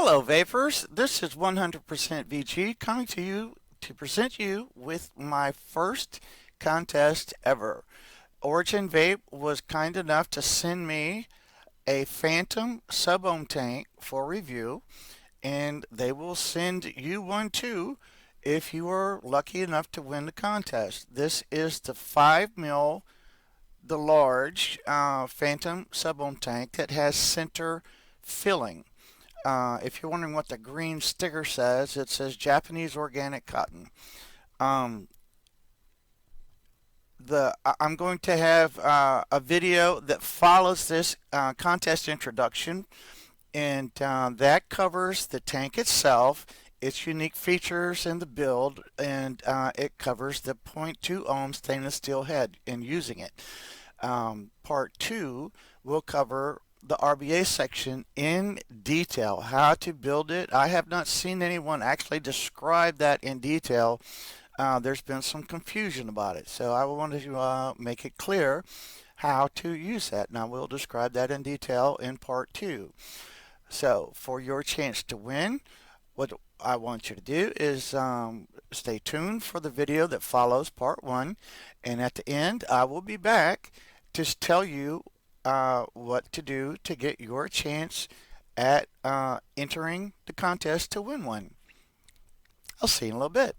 Hello, Vapors. This is 100% VG coming to you to present you with my first contest ever. Origin Vape was kind enough to send me a Phantom Sub-Ohm Tank for review, and they will send you one too if you are lucky enough to win the contest. This is the 5 mil, the large Phantom Sub-Ohm Tank that has center filling. If you're wondering what the green sticker says, it says Japanese organic cotton. Um, I'm going to have a video that follows this contest introduction, and that covers the tank itself, its unique features in the build, and it covers the zero.2 ohm stainless steel head in using it. Part 2 will cover the RBA section in detail, how to build it. I have not seen anyone actually describe that in detail. There's been some confusion about it, so I wanted to make it clear how to use that. Now we'll describe that in detail in part 2. So for your chance to win, what I want you to do is stay tuned for the video that follows part 1, and at the end I will be back to tell you what to do to get your chance at entering the contest to win one. I'll see you in a little bit.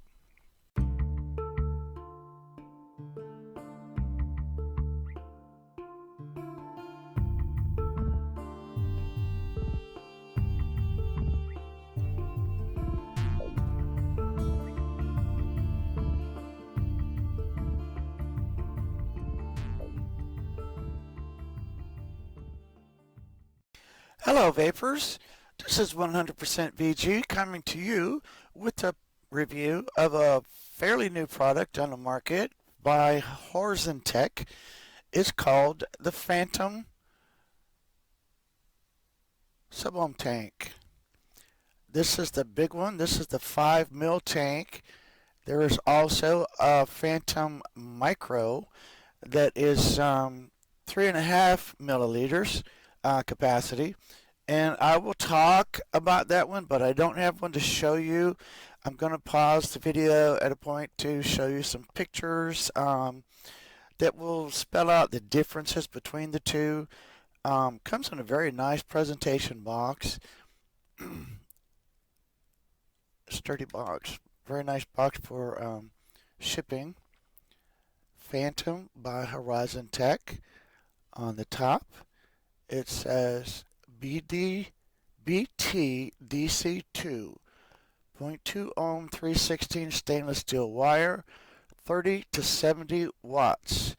Hello, Vapors. This is 100% VG coming to you with a review of a fairly new product on the market by Origin Tech. It's called the Phantom Sub-Ohm Tank. This is the big one. This is the 5 mil tank. There is also a Phantom Micro that is 3.5 milliliters capacity, and I will talk about that one, but I don't have one to show you. I'm going to pause the video at a point to show you some pictures that will spell out the differences between the two. Comes in a very nice presentation box. Sturdy box. Very nice box for shipping. Phantom by Origin Tech. On the top it says BTDC2 0.2 ohm 316 stainless steel wire, 30 to 70 watts.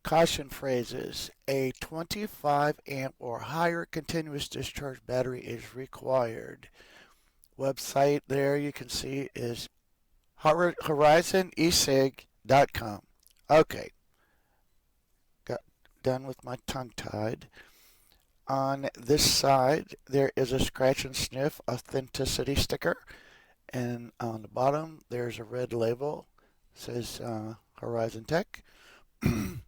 Caution phrases: a 25 amp or higher continuous discharge battery is required. Website there you can see is horizonesig.com. Okay, got done with my tongue tied. On this side there is a scratch and sniff authenticity sticker, and on the bottom there's a red label. It says Origin Tech. And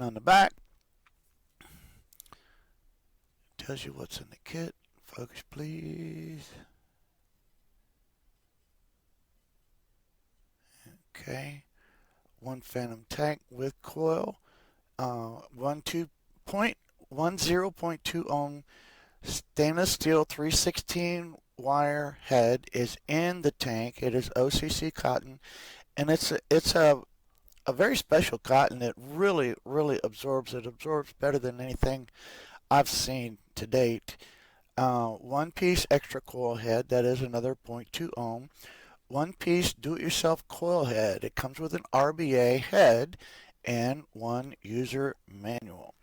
on the back it tells you what's in the kit. Focus please. Okay, one Phantom tank with coil, 0.2 ohm stainless steel 316 wire head is in the tank. It is OCC cotton, and it's a very special cotton that really absorbs. It absorbs better than anything I've seen to date. One piece extra coil head, that is another 0.2 ohm. One piece do-it-yourself coil head. It comes with an RBA head and one user manual.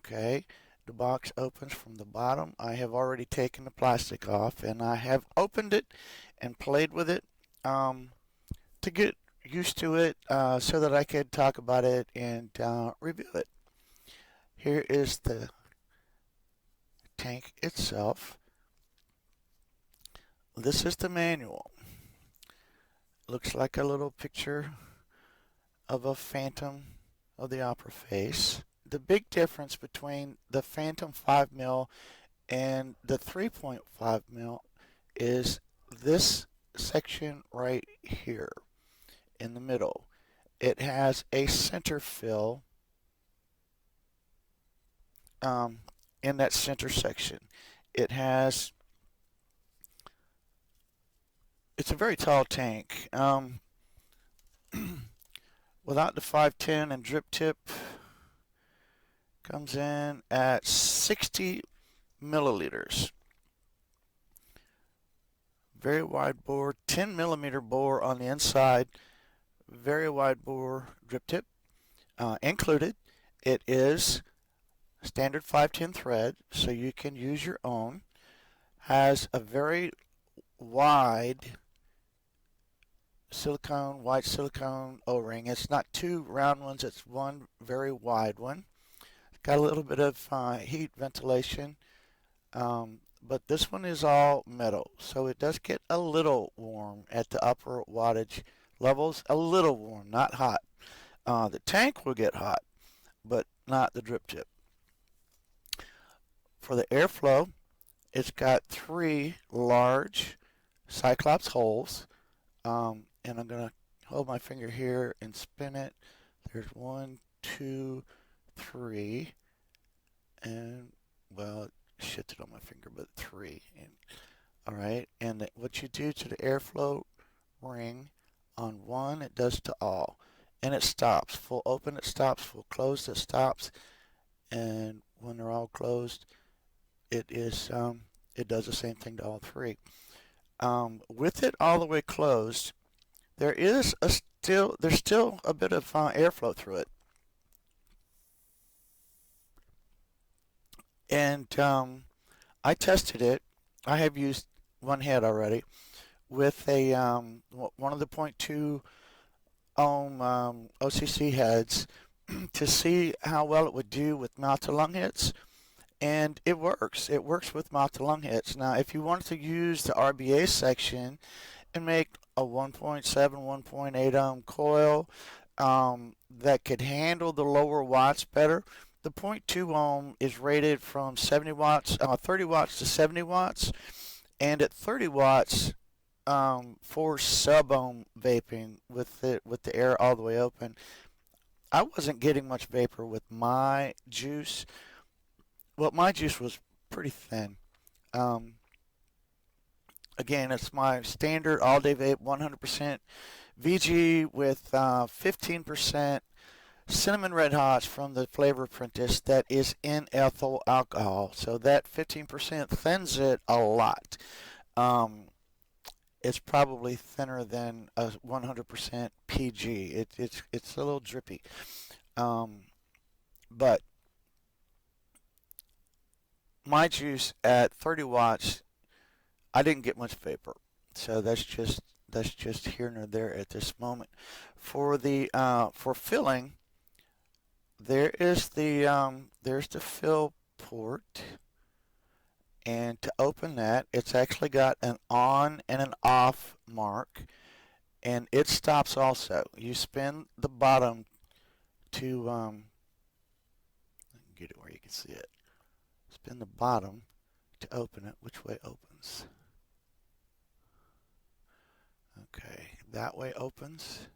Okay, the box opens from the bottom. I have already taken the plastic off, and I have opened it and played with it to get used to it so that I could talk about it and review it. Here is the tank itself. This is the manual. Looks like a little picture of a Phantom of the Opera face. The big difference between the Phantom 5mm and the 3.5mm is this section right here in the middle. It has a center fill in that center section. It's a very tall tank. Without the 510 and drip tip, comes in at 60 milliliters. Very wide bore, 10 millimeter bore on the inside. Very wide bore drip tip included. It is standard 510 thread, so you can use your own. Has a very wide white silicone O-ring. It's not two round ones, it's one very wide one. Got a little bit of heat ventilation, but this one is all metal, so it does get a little warm at the upper wattage levels. A little warm, not hot. The tank will get hot, but not the drip tip. For the airflow, it's got 3 large Cyclops holes, and I'm going to hold my finger here and spin it. There's 1, 2, 3, and, well, it shifted on my finger, but 3. And, all right, and what you do to the airflow ring, on one, it does to all. And it stops. Full open, it stops. Full closed, it stops. And when they're all closed, it does the same thing to all 3. With it all the way closed, there's still a bit of airflow through it. And I tested it. I have used one head already with a one of the 0.2 ohm OCC heads to see how well it would do with mouth to lung hits. And it works. It works with mouth to lung hits. Now, if you wanted to use the RBA section and make a 1.7, 1.8 ohm coil that could handle the lower watts better, the 0.2 ohm is rated from 70 watts, 30 watts to 70 watts, and at 30 watts for sub-ohm vaping with the air all the way open, I wasn't getting much vapor with my juice. Well, my juice was pretty thin. Again, it's my standard all-day vape, 100% VG with 15% cinnamon red hots from the Flavor Apprentice that is in ethyl alcohol. So that 15% thins it a lot. It's probably thinner than a 100% PG. It's a little drippy. But my juice at 30 watts, I didn't get much vapor. So that's just here and there at this moment. For the for filling, there's the fill port, and to open that, it's actually got an on and an off mark, and it stops also. You spin the bottom to get it where you can see it. Spin the bottom to open it. Which way opens? Okay, that way opens,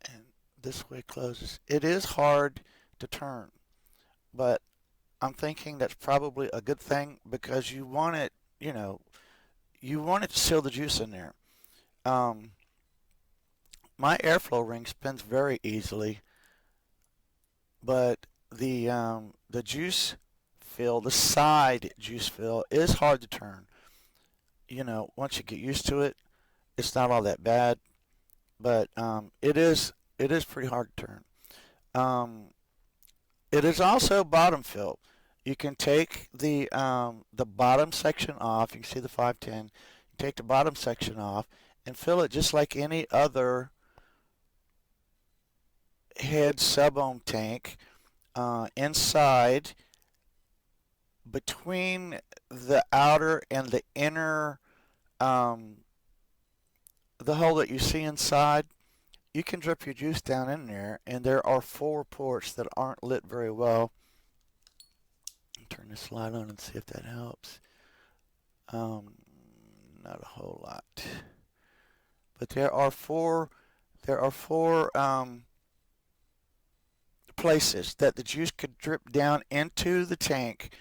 and this way closes. It is hard to turn, but I'm thinking that's probably a good thing because you want it, you want it to seal the juice in there. My airflow ring spins very easily, but the juice fill, the side juice fill, is hard to turn. Once you get used to it, it's not all that bad, but it is pretty hard to turn. It is also bottom fill. You can take the bottom section off. You can see the 510. You take the bottom section off and fill it just like any other head sub-ohm tank. Inside, between the outer and the inner, the hole that you see inside, you can drip your juice down in there, and there are 4 ports that aren't lit very well. Turn this light on and see if that helps. Not a whole lot, but there are four places that the juice could drip down into the tank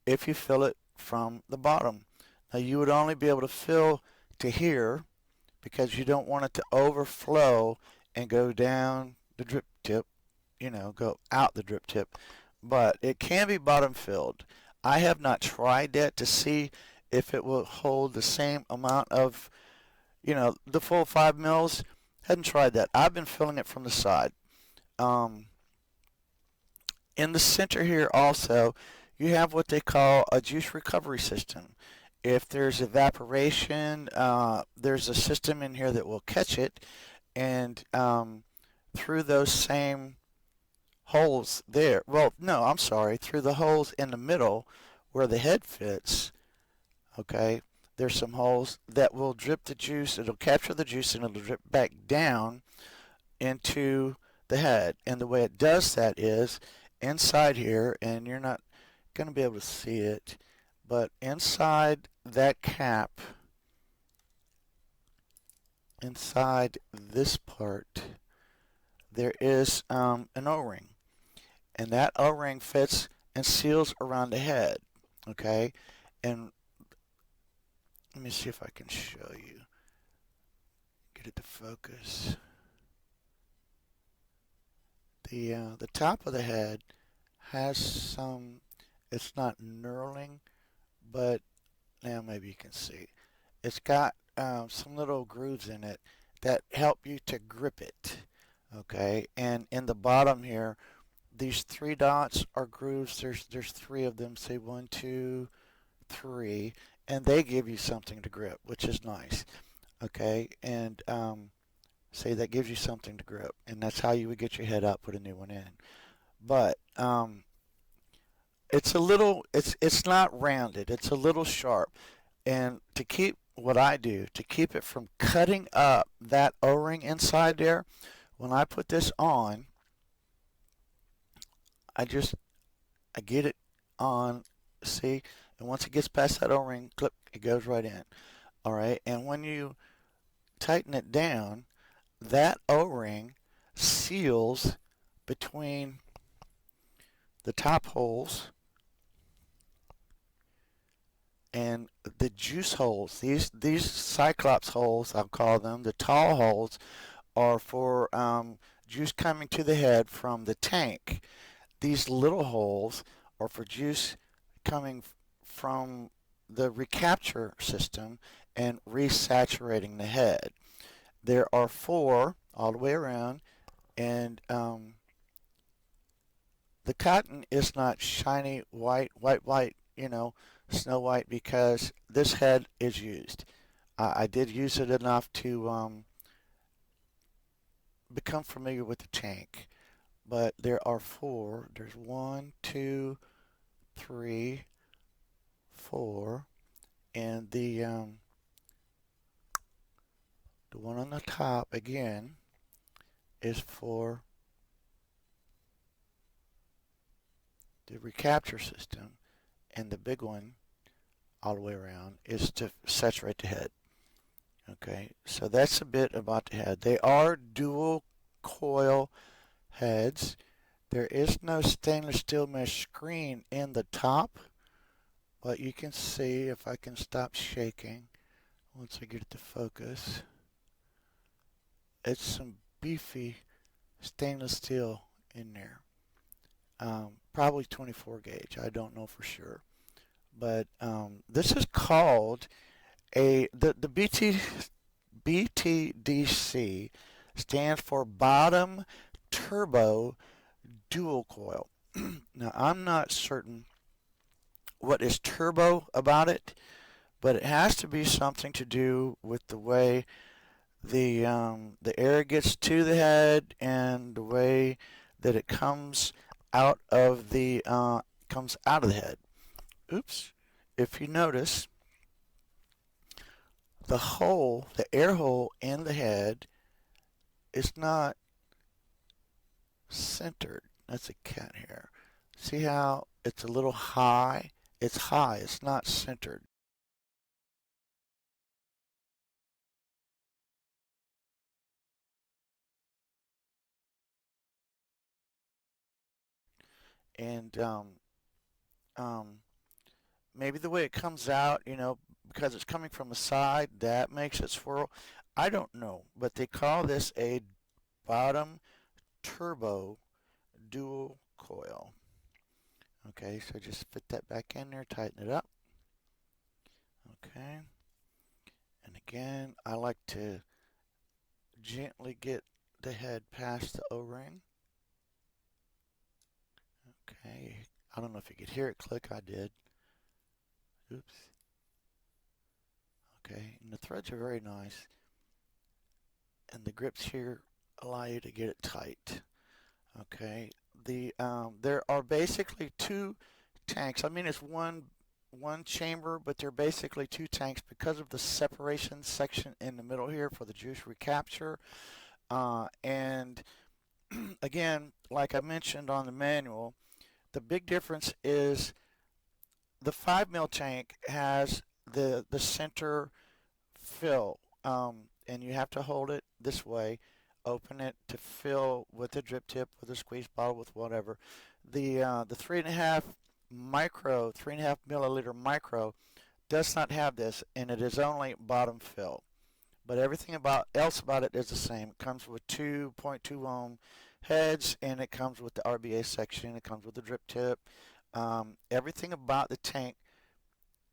if you fill it from the bottom. Now you would only be able to fill to here because you don't want it to overflow and go down the drip tip, go out the drip tip. But it can be bottom filled. I have not tried that to see if it will hold the same amount of, the full 5 mils. Hadn't tried that. I've been filling it from the side. In the center here also, you have what they call a juice recovery system. If there's evaporation, there's a system in here that will catch it, and through those same holes there, well, no, I'm sorry, through the holes in the middle where the head fits, okay, there's some holes that will drip the juice. It'll capture the juice and it'll drip back down into the head. And the way it does that is inside here, and you're not going to be able to see it, but inside that cap, inside this part, there is an O-ring, and that O-ring fits and seals around the head, okay? And let me see if I can show you, get it to focus. The top of the head has some, it's not knurling, but now maybe you can see. It's got some little grooves in it that help you to grip it, okay? And in the bottom here, these 3 dots are grooves. There's 3 of them. Say 1, 2, 3, and they give you something to grip, which is nice, okay? And say that gives you something to grip, and that's how you would get your head out, put a new one in. But it's a little, it's not rounded. It's a little sharp, and to keep what I do to keep it from cutting up that O-ring inside there, when I put this on, I get it on, see, and once it gets past that O-ring, clip, it goes right in. All right, and when you tighten it down, that O-ring seals between the top holes and the juice holes. These cyclops holes, I'll call them, the tall holes, are for juice coming to the head from the tank. These little holes are for juice coming from the recapture system and resaturating the head. There are 4 all the way around, and the cotton is not shiny white, Snow White, because this head is used. I did use it enough to become familiar with the tank. But there are 4. There's 1, 2, 3, 4, and the one on the top again is for the recapture system, and the big one all the way around is to saturate the head. Okay, so that's a bit about the head. They are dual coil heads. There is no stainless steel mesh screen in the top, but you can see, if I can stop shaking once I get it to focus, it's some beefy stainless steel in there. Probably 24 gauge, I don't know for sure. But this is called the BTDC stands for bottom turbo dual coil. Now, I'm not certain what is turbo about it, but it has to be something to do with the way the air gets to the head and the way that it comes out of the head. Oops. If you notice, the air hole in the head is not centered. That's a cat hair. See how it's a little high? It's high. It's not centered. And um, maybe the way it comes out, because it's coming from the side, that makes it swirl. I don't know, but they call this a bottom turbo dual coil. Okay, so just fit that back in there, tighten it up. Okay, and again, I like to gently get the head past the O-ring. Okay, I don't know if you could hear it click. I did. Oops. Okay, and the threads are very nice, and the grips here allow you to get it tight. Okay, there are basically two tanks. I mean, it's one chamber, but they're basically two tanks because of the separation section in the middle here for the juice recapture. And again, like I mentioned on the manual, the big difference is the 5 mil tank has the center fill, and you have to hold it this way, open it to fill with a drip tip, with a squeeze bottle, with whatever. The 3.5 milliliter micro does not have this, and it is only bottom fill. But everything else about it is the same. It comes with 2.2 ohm heads, and it comes with the RBA section. It comes with the drip tip. Everything about the tank,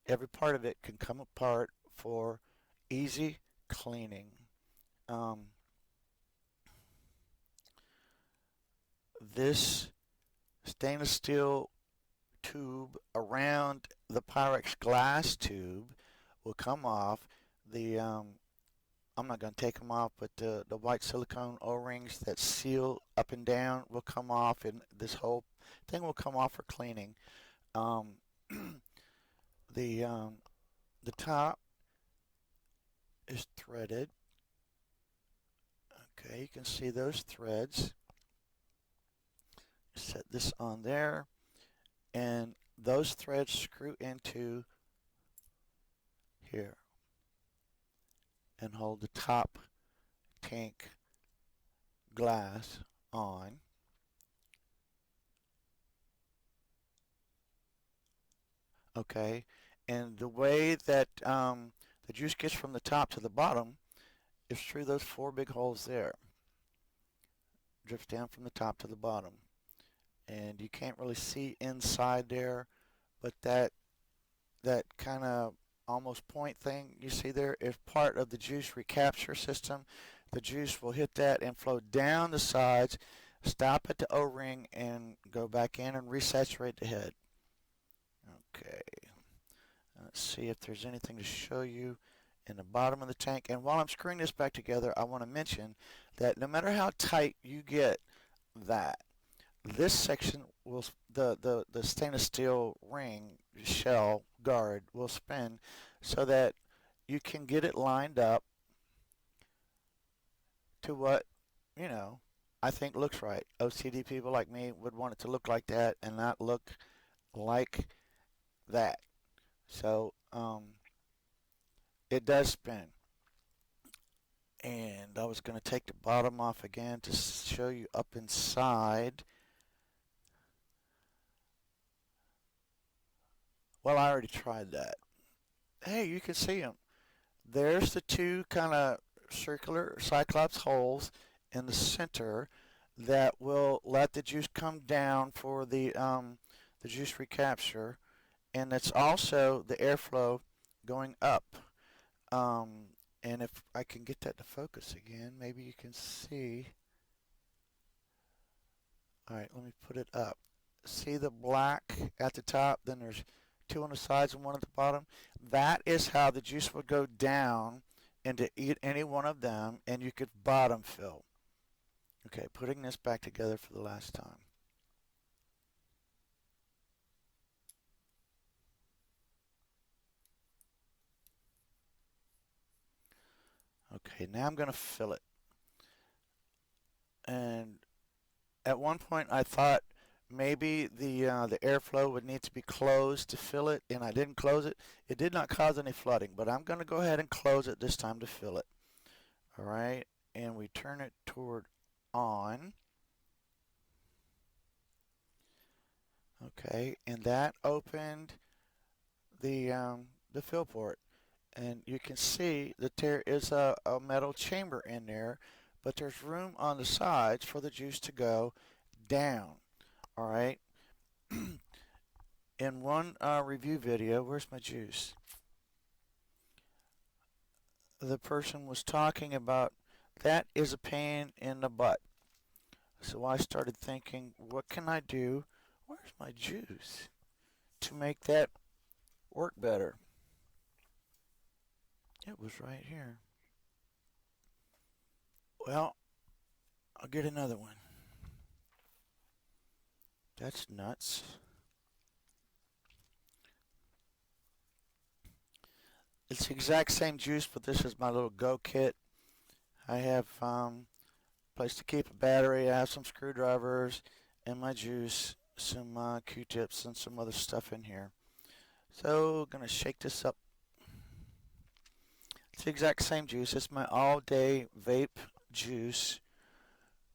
every part of it can come apart for easy cleaning. Um, this stainless steel tube around the Pyrex glass tube will come off. I'm not going to take them off, but the white silicone O-rings that seal up and down will come off, and this whole thing will come off for cleaning. Um, the um, the top is threaded. Okay, you can see those threads. Set this on there, and those threads screw into here and hold the top tank glass on. Okay, and the way that the juice gets from the top to the bottom is through those four big holes there. Drifts down from the top to the bottom, and you can't really see inside there, but that kind of almost point thing you see there is part of the juice recapture system. The juice will hit that and flow down the sides, stop at the O-ring, and go back in and resaturate the head. Okay, let's see if there's anything to show you in the bottom of the tank. And while I'm screwing this back together, I want to mention that no matter how tight you get that, this section will the stainless steel ring shell guard will spin so that you can get it lined up to what I think looks right. OCD people like me would want it to look like that and not look like that. So it does spin. And I was going to take the bottom off again to show you up inside. Well, I already tried that. Hey, you can see them. There's the two kind of circular cyclops holes in the center that will let the juice come down for the juice recapture, and it's also the airflow going up. Um, and if I can get that to focus again, maybe you can see. All right, let me put it up. See the black at the top, then there's two on the sides and one at the bottom. That is how the juice would go down into any one of them, and you could bottom fill. Okay, putting this back together for the last time. Okay, now I'm going to fill it. And at one point I thought maybe the airflow would need to be closed to fill it, and I didn't close it. It did not cause any flooding, but I'm going to go ahead and close it this time to fill it. All right, and we turn it toward on. Okay, and that opened the fill port, and you can see that there is a metal chamber in there, but there's room on the sides for the juice to go down. All right. In one review video, where's my juice? The person was talking about that is a pain in the butt. So I started thinking, what can I do? Where's my juice to make that work better? It was right here. Well, I'll get another one. That's nuts. It's the exact same juice, but this is my little go kit. I have place to keep a battery. I have some screwdrivers and my juice, some Q-tips, and some other stuff in here. So, gonna shake this up. It's the exact same juice. It's my all-day vape juice,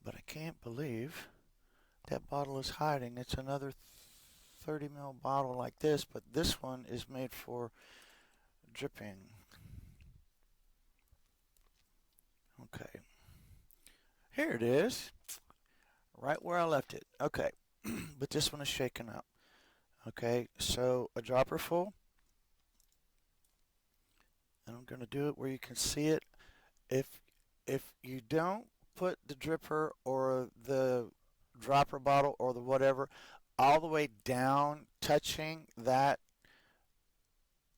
but I can't believe that bottle is hiding. It's another 30 ml bottle like this, but this one is made for dripping. Okay, here it is, right where I left it. Okay, but this one is shaken up. Okay, so a dropper full, and I'm going to do it where you can see it. If you don't put the dripper or the dropper bottle or the whatever all the way down touching that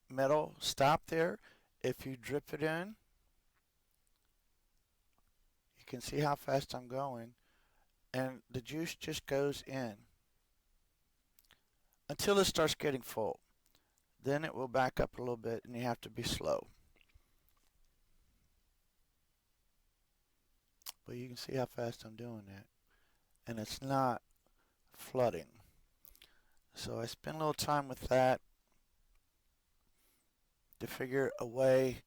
metal stop there, if you drip it in, you can see how fast I'm going, and the juice just goes in until it starts getting full. Then it will back up a little bit and you have to be slow. But you can see how fast I'm doing that, and it's not flooding. So I spend a little time with that to figure a way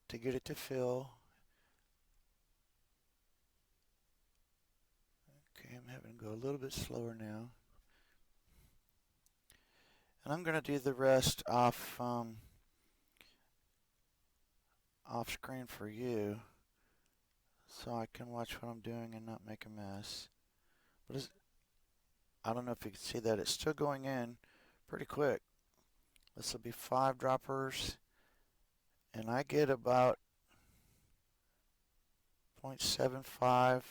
to get it to fill. Okay, I'm having to go a little bit slower now. And I'm going to do the rest off screen for you so I can watch what I'm doing and not make a mess. But I don't know if you can see that. It's still going in pretty quick. This will be 5 droppers, and I get about 0.75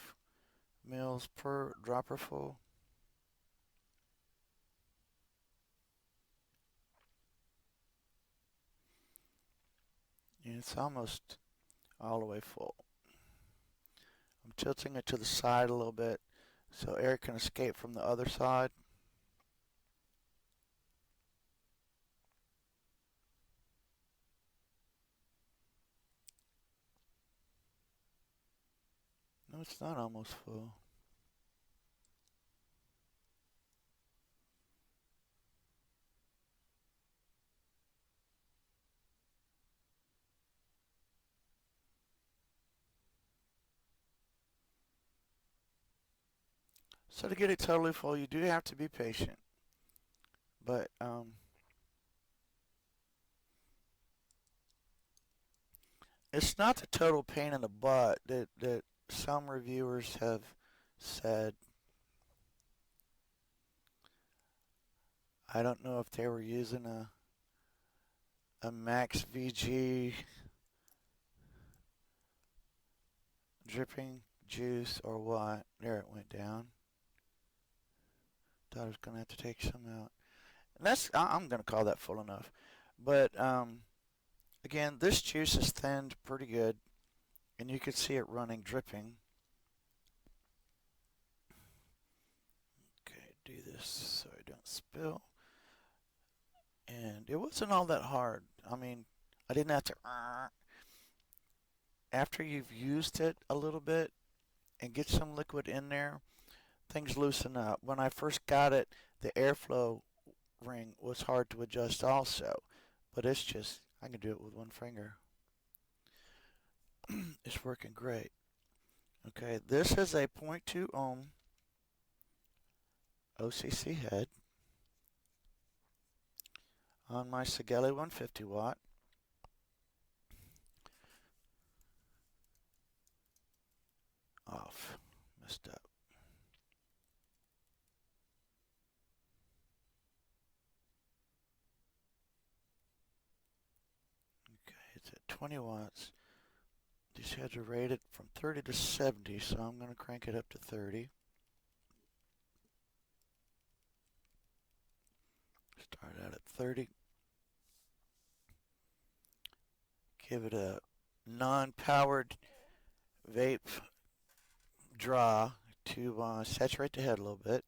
mils per dropper full. And it's almost all the way full. I'm tilting it to the side a little bit so air can escape from the other side. No, it's not almost full. So to get it totally full, you do have to be patient. But it's not the total pain in the butt that some reviewers have said. I don't know if they were using a max VG dripping juice or what. There, it went down. Thought I was going to have to take some out. And I'm going to call that full enough. But again, this juice is thinned pretty good, and you can see it running, dripping. Okay, do this so I don't spill. And it wasn't all that hard. I mean, I didn't have to. After you've used it a little bit and get some liquid in there, things loosen up. When I first got it, the airflow ring was hard to adjust also, but it's just, I can do it with one finger. It's working great. Okay, this is a 0.2 ohm OCC head on my Sigelei 150 watt. Off. Messed up. Okay, it's at 20 watts. These heads are rated from 30 to 70, so I'm going to crank it up to 30. Start out at 30. Give it a non-powered vape draw to saturate the head a little bit.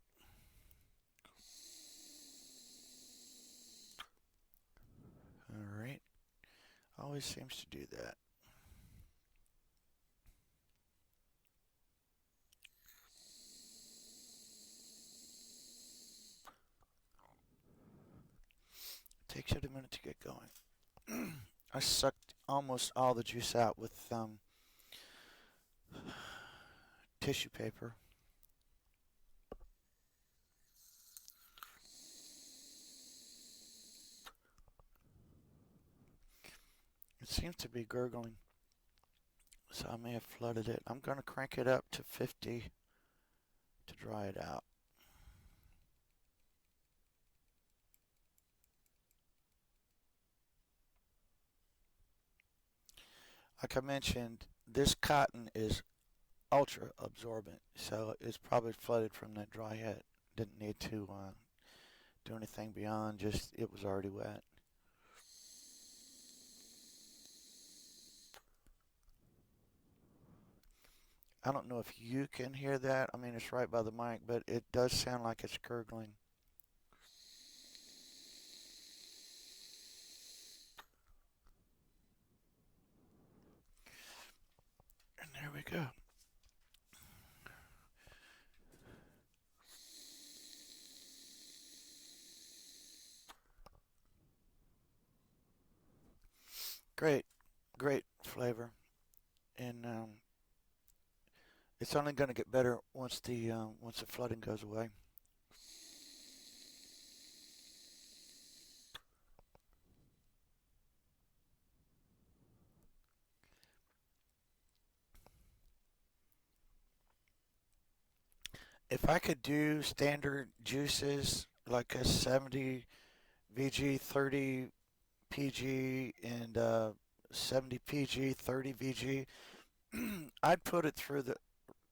Alright. Always seems to do that. Takes it a minute to get going. I sucked almost all the juice out with tissue paper. It seems to be gurgling, so I may have flooded it. I'm going to crank it up to 50 to dry it out. Like I mentioned, this cotton is ultra absorbent, so it's probably flooded from that dry head. Didn't need to do anything beyond just it was already wet. I don't know if you can hear that. I mean, it's right by the mic, but it does sound like it's gurgling. And there we go. Great, great flavor, and it's only going to get better once the flooding goes away. If I could do standard juices like a 70 VG, 30 PG, and 70 PG, 30 VG, I'd put it through the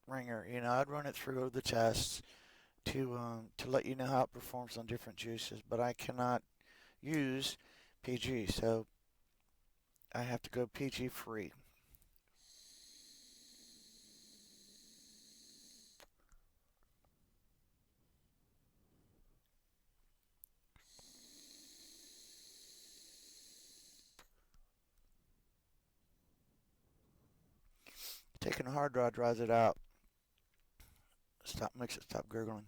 ringer. You know, I'd run it through the tests to let you know how it performs on different juices. But I cannot use PG, so I have to go PG free. Taking a hard draw dries it out. Makes it stop gurgling.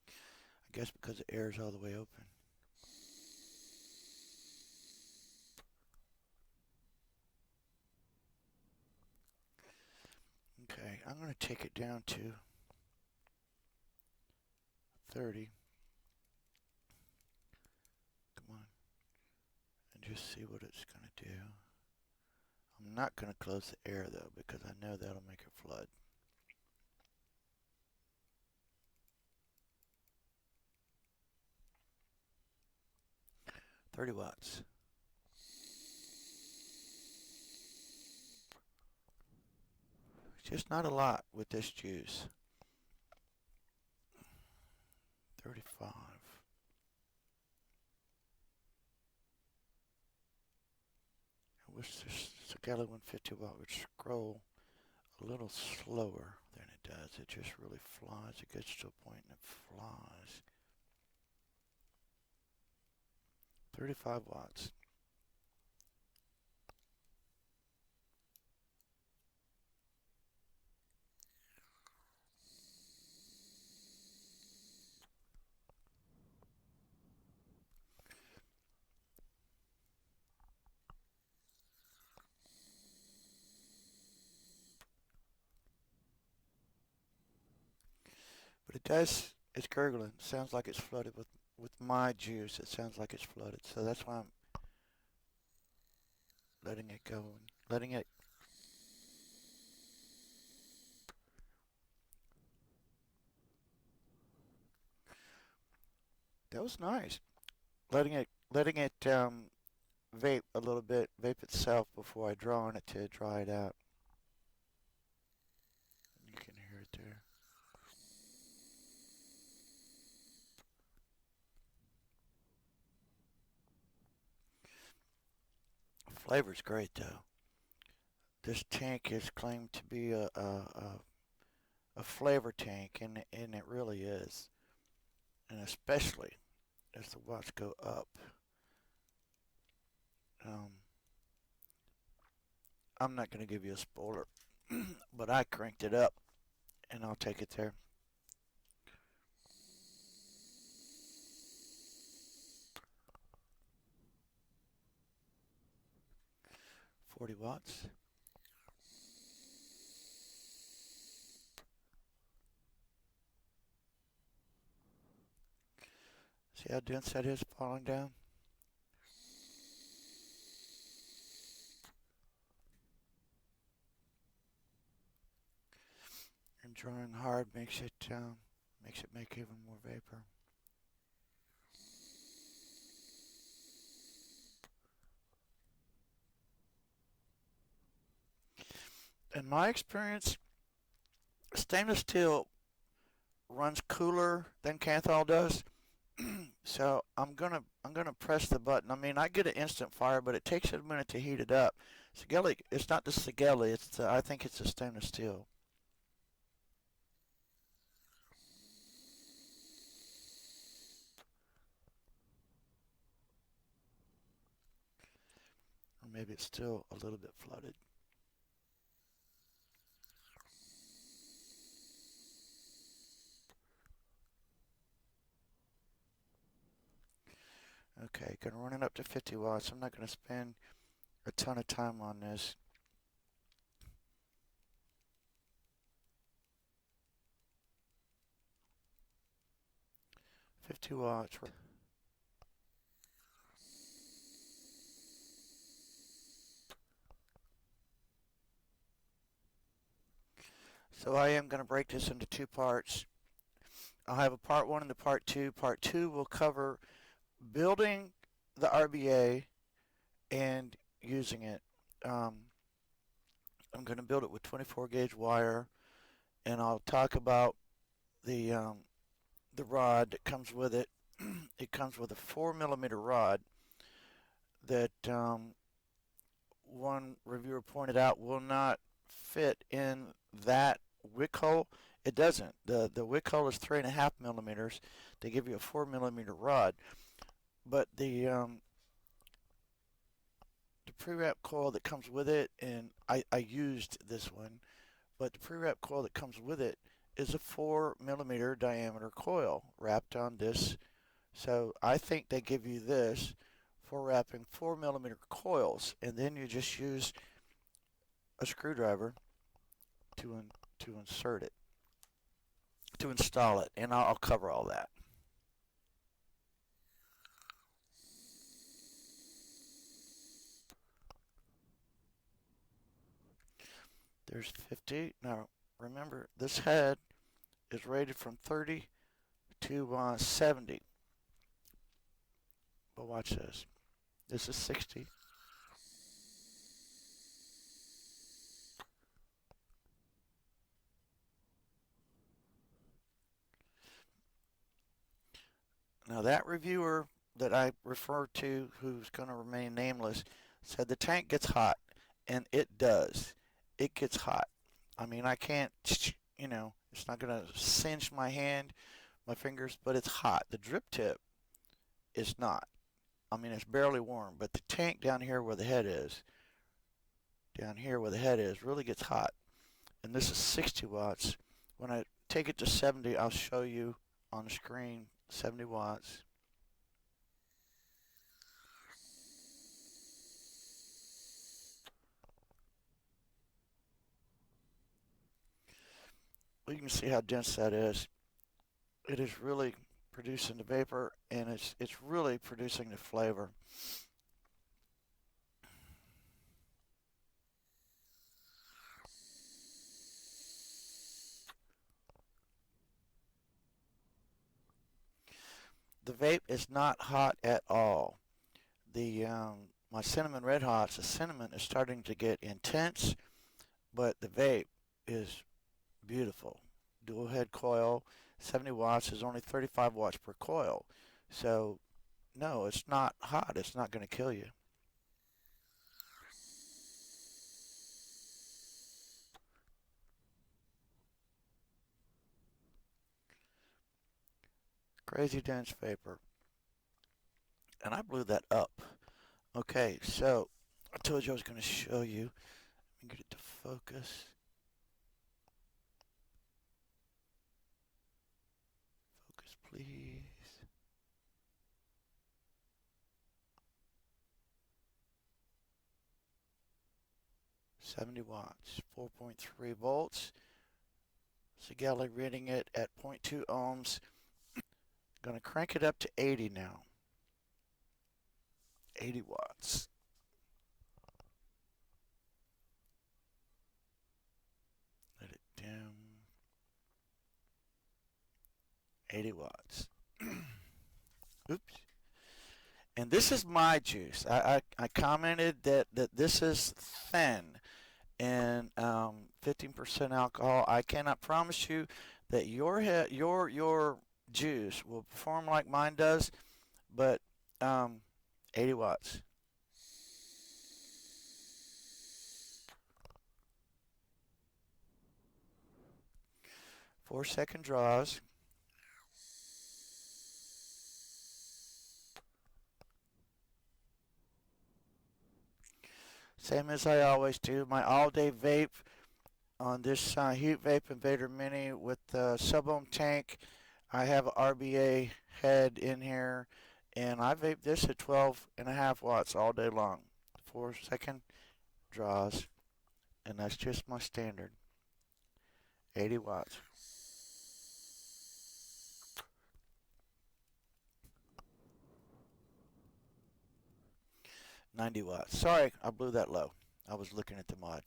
I guess because the air is all the way open. Okay, I'm going to take it down to 30. Come on. And just see what it's going to do. I'm not going to close the air though because I know that'll make it flood. $30. Just not a lot with this juice. 35. I wish this Sageli 150 watt would scroll a little slower than it does. It just really flies. It gets to a point and it flies. 35 watts. But it does, it's gurgling. It sounds like it's flooded with my juice. It sounds like it's flooded. So that's why I'm letting it go and letting it. That was nice. Letting it vape a little bit, vape itself before I draw on it to dry it out. You can hear it there. Flavor's great though. This tank is claimed to be a flavor tank, and it really is. And especially as the watts go up. Um, I'm not going to give you a spoiler, but I cranked it up, and I'll take it there. $40. See how dense that is falling down? And drawing hard makes it make even more vapor. In my experience, stainless steel runs cooler than Kanthal does. So I'm gonna press the button. I mean, I get an instant fire, but it takes a minute to heat it up. Sageli, it's not the Sageli. I think it's the stainless steel. Or maybe it's still a little bit flooded. Okay, gonna run it up to 50 watts. I'm not gonna spend a ton of time on this. 50 watts. So I am going to break this into two parts. I'll have a part one and a part two. Part two will cover building the RBA and using it. Um, I'm going to build it with 24 gauge wire, and I'll talk about the rod that comes with it. It comes with a 4 millimeter rod that one reviewer pointed out will not fit in that wick hole. It doesn't. The wick hole is 3.5 millimeters. They give you a 4 millimeter rod, but the pre-wrap coil that comes with it, and I used this one, but the pre-wrap coil that comes with it is a 4 millimeter diameter coil wrapped on this. So I think they give you this for wrapping 4 millimeter coils, and then you just use a screwdriver to insert it, to install it, and I'll cover all that. There's 50. Now remember, this head is rated from 30 to 70. But watch this. This is 60. . Now that reviewer that I referred to, who's going to remain nameless, said the tank gets hot, and it does. It gets hot. I mean, I can't, it's not going to singe my hand, my fingers, but it's hot. The drip tip is not. I mean, it's barely warm, but the tank down here where the head is, really gets hot. And this is 60 watts. When I take it to 70, I'll show you on the screen 70 watts. You can see how dense that is. It is really producing the vapor, and it's really producing the flavor. The vape is not hot at all. The my cinnamon red hots, the cinnamon is starting to get intense, but the vape is beautiful. Dual head coil, 70 watts is only 35 watts per coil. So no, it's not hot. It's not going to kill you. Crazy dense vapor. And I blew that up. Okay, so I told you I was going to show you. Let me get it to focus. Focus, please. $70, 4.3 volts. Segala reading it at 0.2 ohms. Going to crank it up to 80 now. 80 watts. Let it dim. 80 watts. Oops. And this is my juice. I commented that this is thin and 15% alcohol. I cannot promise you that your juice will perform like mine does, but 80 watts. Four-second draws. Same as I always do. My all-day vape on this Heat Vape Invader Mini with the Sub-Ohm Tank. I have an RBA head in here, and I vape this at 12.5 watts all day long. 4-second draws, and that's just my standard. 80 watts. $90. Sorry, I blew that low. I was looking at the mod.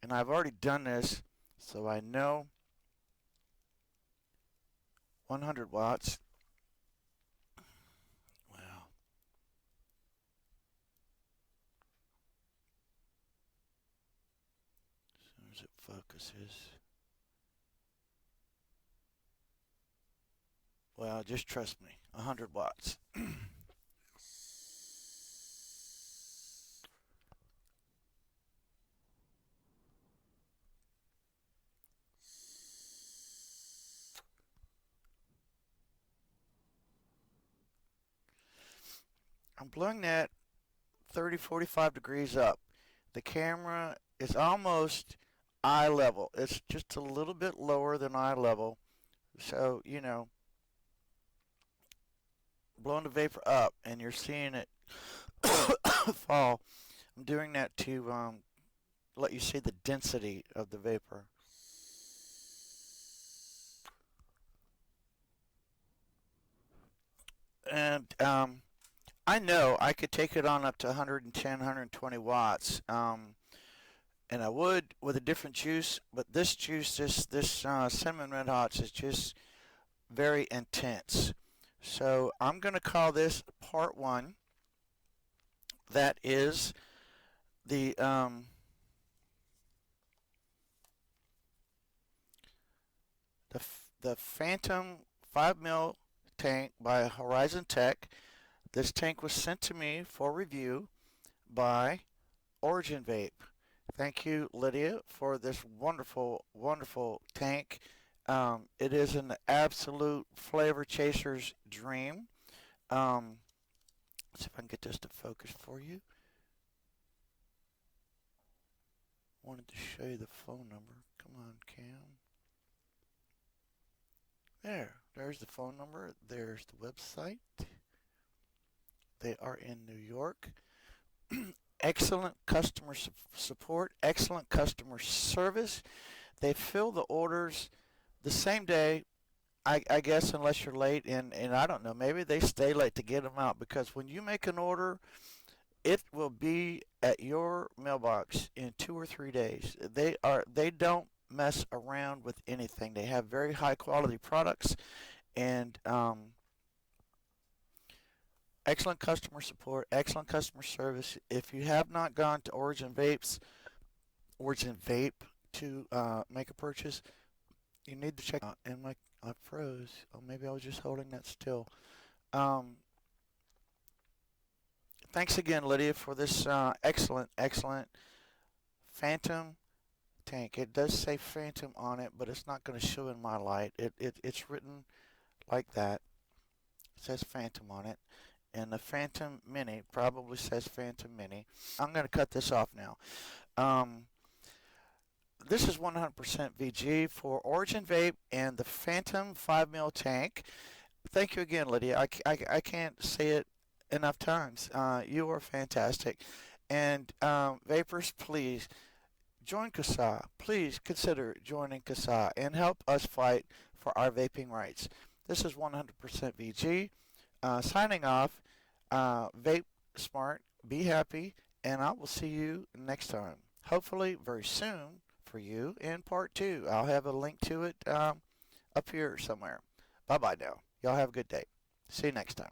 And I've already done this, so I know 100 watts. Wow. As soon as it focuses. Well, just trust me. 100 watts. I'm blowing that 30, 45 degrees up. The camera is almost eye level. It's just a little bit lower than eye level. So, blowing the vapor up and you're seeing it fall. I'm doing that to let you see the density of the vapor. And I know I could take it on up to 110, 120 watts. And I would with a different juice, but this juice, this cinnamon red hots is just very intense. So I'm going to call this part one. That is the the Phantom 5 mil tank by Horizon Tech. This tank was sent to me for review by Origin Vape. Thank you, Lydia, for this wonderful, wonderful tank. It is an absolute flavor chaser's dream. Um, let's see if I can get this to focus for you. Wanted to show you the phone number. Come on, Cam. There's the phone number. There's the website. They are in New York. Excellent customer support, excellent customer service. They fill the orders the same day, I guess, unless you're late. And I don't know, maybe they stay late to get them out, because when you make an order, it will be at your mailbox in 2 or 3 days. They don't mess around with anything. They have very high quality products, and excellent customer support, excellent customer service. If you have not gone to Origin Vape to make a purchase, you need to check out. And I froze. Oh, maybe I was just holding that still. Um, Thanks again, Lydia, for this excellent Phantom tank. It does say Phantom on it, but it's not going to show in my light. It's written like that. It says Phantom on it. And the Phantom Mini probably says Phantom Mini. I'm going to cut this off now. This is 100% VG for Origin Vape and the Phantom 5 mil tank. Thank you again, Lydia. I can't say it enough times. You are fantastic. And vapors, please join CASA. Please consider joining CASA and help us fight for our vaping rights. This is 100% VG. Signing off. Vape smart, be happy, and I will see you next time. Hopefully very soon for you in part 2. I'll have a link to it up here somewhere. Bye-bye now. Y'all have a good day. See you next time.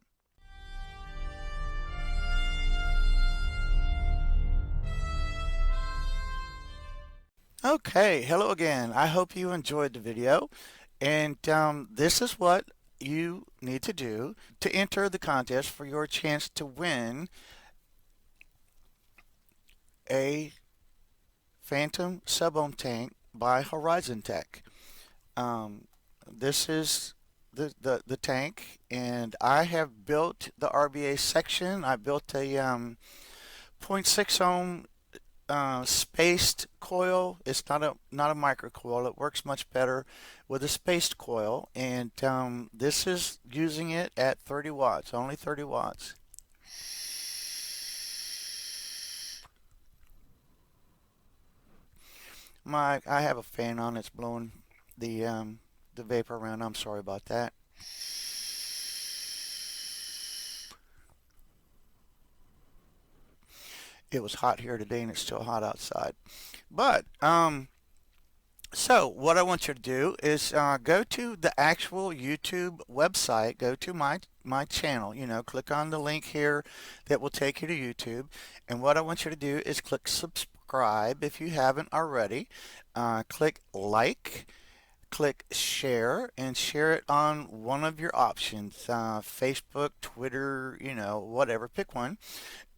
Okay, hello again. I hope you enjoyed the video. And this is what you need to do to enter the contest for your chance to win a Phantom Sub-Ohm Tank by Horizon Tech. This is the tank, and I have built the RBA section. I built a zero point 0.6 ohm spaced coil. It's not a micro coil. It works much better with a spaced coil, and this is using it at 30 watts, only 30 watts. I have a fan on. It's blowing the vapor around. I'm sorry about that. It was hot here today, and it's still hot outside. But so what I want you to do is go to the actual YouTube website. Go to my channel. Click on the link here that will take you to YouTube. And what I want you to do is click subscribe if you haven't already. Click like. Click share and share it on one of your options, Facebook, Twitter, whatever, pick one.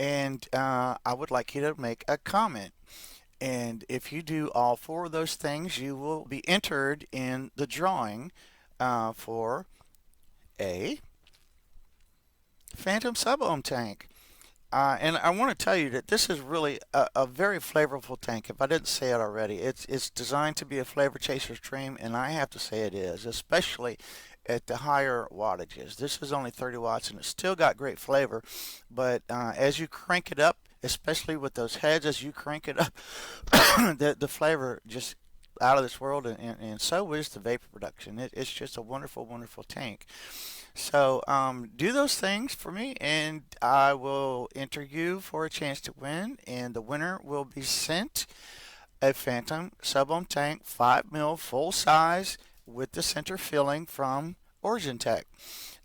And I would like you to make a comment. And if you do all 4 of those things, you will be entered in the drawing for a Phantom Sub-Ohm tank. And I want to tell you that this is really a very flavorful tank. If I didn't say it already, it's designed to be a flavor chaser's dream, and I have to say it is, especially at the higher wattages. This is only 30 watts, and it's still got great flavor. But as you crank it up, especially with those heads, as you crank it up, the flavor just out of this world, and so is the vapor production. It's just a wonderful, wonderful tank. So do those things for me, and I will enter you for a chance to win, and the winner will be sent a Phantom Sub-Ohm Tank 5 mil full size with the center filling from Origin Tech.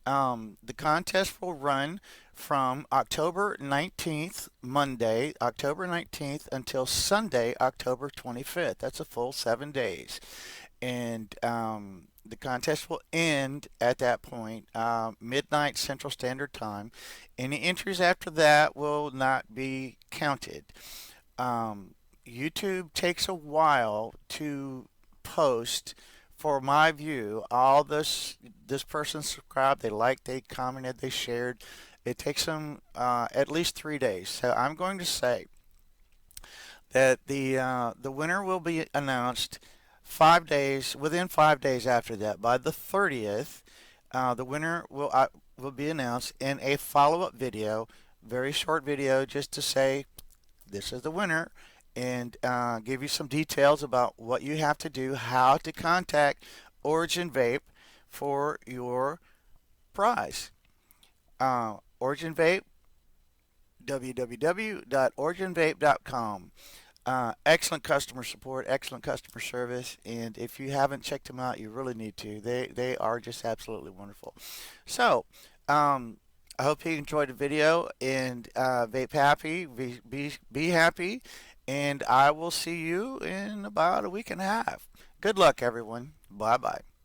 The contest will run from October 19th, Monday, October 19th, until Sunday, October 25th. That's a full 7 days. And The contest will end at that point, midnight Central Standard Time. Any entries after that will not be counted. Um, YouTube takes a while to post. For my view, all this person subscribed, they liked, they commented, they shared. It takes them at least 3 days. So I'm going to say that the winner will be announced 5 days within 5 days after that. By the 30th, the winner will be announced in a follow-up video, very short video, just to say this is the winner and give you some details about what you have to do, how to contact Origin Vape for your prize. Origin Vape, www.originvape.com. Excellent customer support, excellent customer service, and if you haven't checked them out, you really need to. They are just absolutely wonderful. So, I hope you enjoyed the video and vape happy, be happy, and I will see you in about a week and a half. Good luck, everyone. Bye bye.